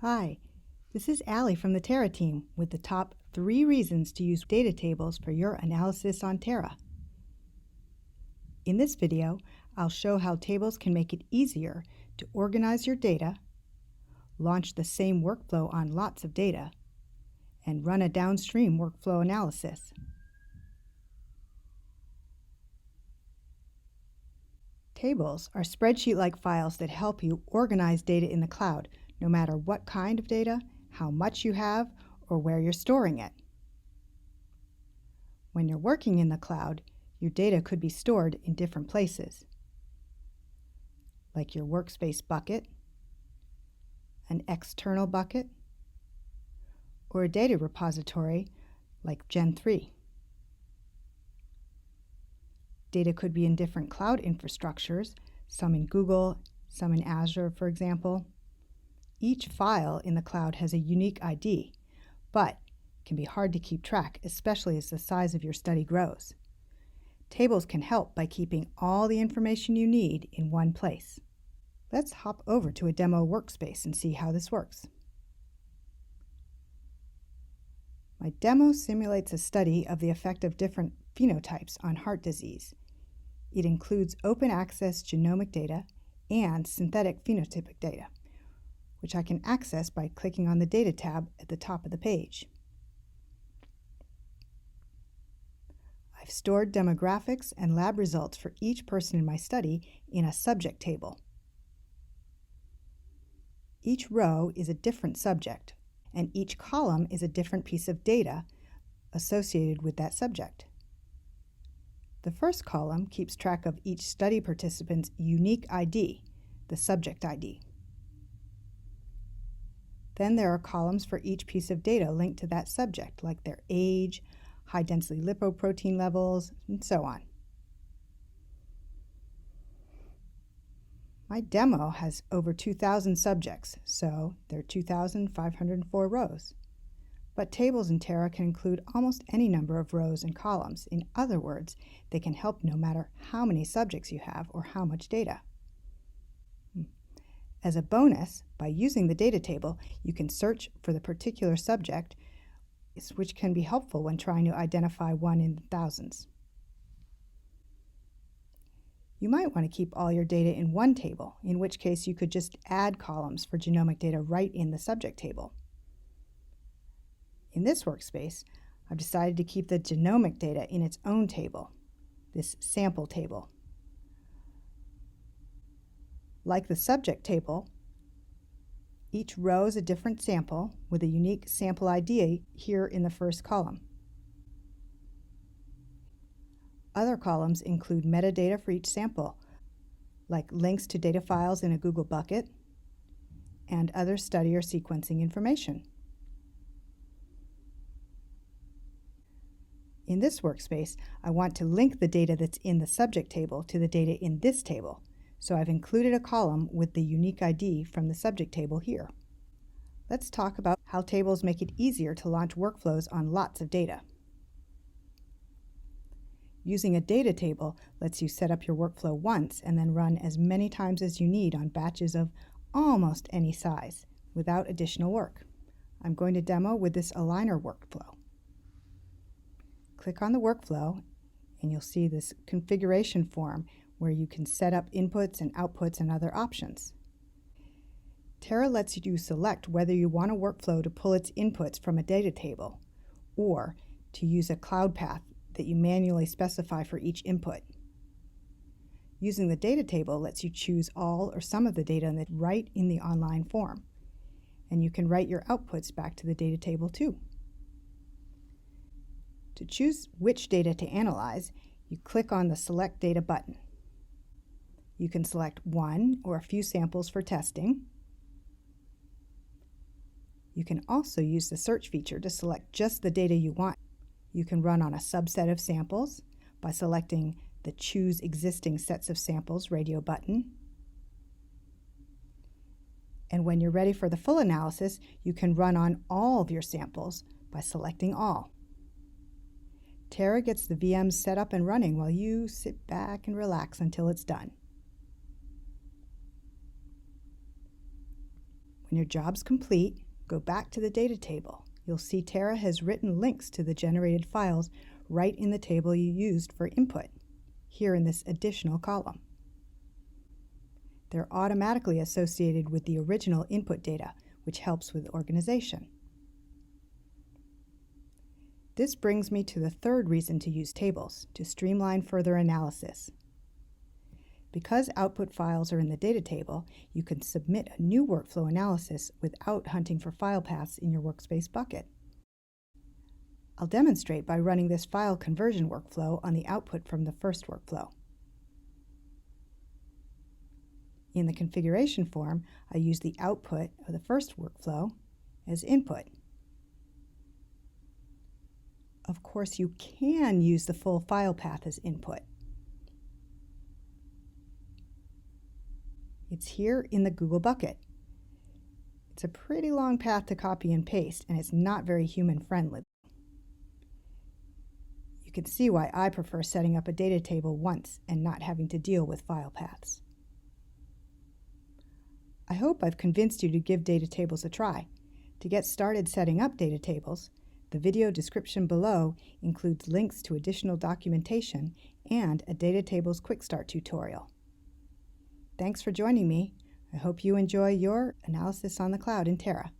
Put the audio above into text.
Hi, this is Allie from the Terra team with the top 3 reasons to use data tables for your analysis on Terra. In this video, I'll show how tables can make it easier to organize your data, launch the same workflow on lots of data, and run a downstream workflow analysis. Tables are spreadsheet-like files that help you organize data in the cloud, no matter what kind of data, how much you have, or where you're storing it. When you're working in the cloud, your data could be stored in different places, like your workspace bucket, an external bucket, or a data repository like Gen 3. Data could be in different cloud infrastructures, some in Google, some in Azure, for example. Each file in the cloud has a unique ID, but can be hard to keep track, especially as the size of your study grows. Tables can help by keeping all the information you need in one place. Let's hop over to a demo workspace and see how this works. My demo simulates a study of the effect of different phenotypes on heart disease. It includes open access genomic data and synthetic phenotypic data, which I can access by clicking on the Data tab at the top of the page. I've stored demographics and lab results for each person in my study in a subject table. Each row is a different subject, and each column is a different piece of data associated with that subject. The first column keeps track of each study participant's unique ID, the subject ID. Then there are columns for each piece of data linked to that subject, like their age, high-density lipoprotein levels, and so on. My demo has over 2,000 subjects, so there are 2,504 rows. But tables in Terra can include almost any number of rows and columns. In other words, they can help no matter how many subjects you have or how much data. As a bonus, by using the data table, you can search for the particular subject, which can be helpful when trying to identify one in thousands. You might want to keep all your data in one table, in which case you could just add columns for genomic data right in the subject table. In this workspace, I've decided to keep the genomic data in its own table, this sample table. Like the subject table, each row is a different sample with a unique sample ID here in the first column. Other columns include metadata for each sample, like links to data files in a Google bucket and other study or sequencing information. In this workspace, I want to link the data that's in the subject table to the data in this table, so I've included a column with the unique ID from the subject table here. Let's talk about how tables make it easier to launch workflows on lots of data. Using a data table lets you set up your workflow once and then run as many times as you need on batches of almost any size without additional work. I'm going to demo with this aligner workflow. Click on the workflow and you'll see this configuration form where you can set up inputs and outputs and other options. Terra lets you select whether you want a workflow to pull its inputs from a data table or to use a cloud path that you manually specify for each input. Using the data table lets you choose all or some of the data right in the online form, and you can write your outputs back to the data table too. To choose which data to analyze, you click on the Select Data button. You can select one or a few samples for testing. You can also use the search feature to select just the data you want. You can run on a subset of samples by selecting the Choose Existing Sets of Samples radio button. And when you're ready for the full analysis, you can run on all of your samples by selecting All. Terra gets the VM set up and running while you sit back and relax until it's done. When your job's complete, go back to the data table. You'll see Terra has written links to the generated files right in the table you used for input, here in this additional column. They're automatically associated with the original input data, which helps with organization. This brings me to the third reason to use tables, to streamline further analysis. Because output files are in the data table, you can submit a new workflow analysis without hunting for file paths in your workspace bucket. I'll demonstrate by running this file conversion workflow on the output from the first workflow. In the configuration form, I use the output of the first workflow as input. Of course, you can use the full file path as input. It's here in the Google bucket. It's a pretty long path to copy and paste, and it's not very human-friendly. You can see why I prefer setting up a data table once and not having to deal with file paths. I hope I've convinced you to give data tables a try. To get started setting up data tables, the video description below includes links to additional documentation and a data tables quick start tutorial. Thanks for joining me. I hope you enjoy your analysis on the cloud in Terra.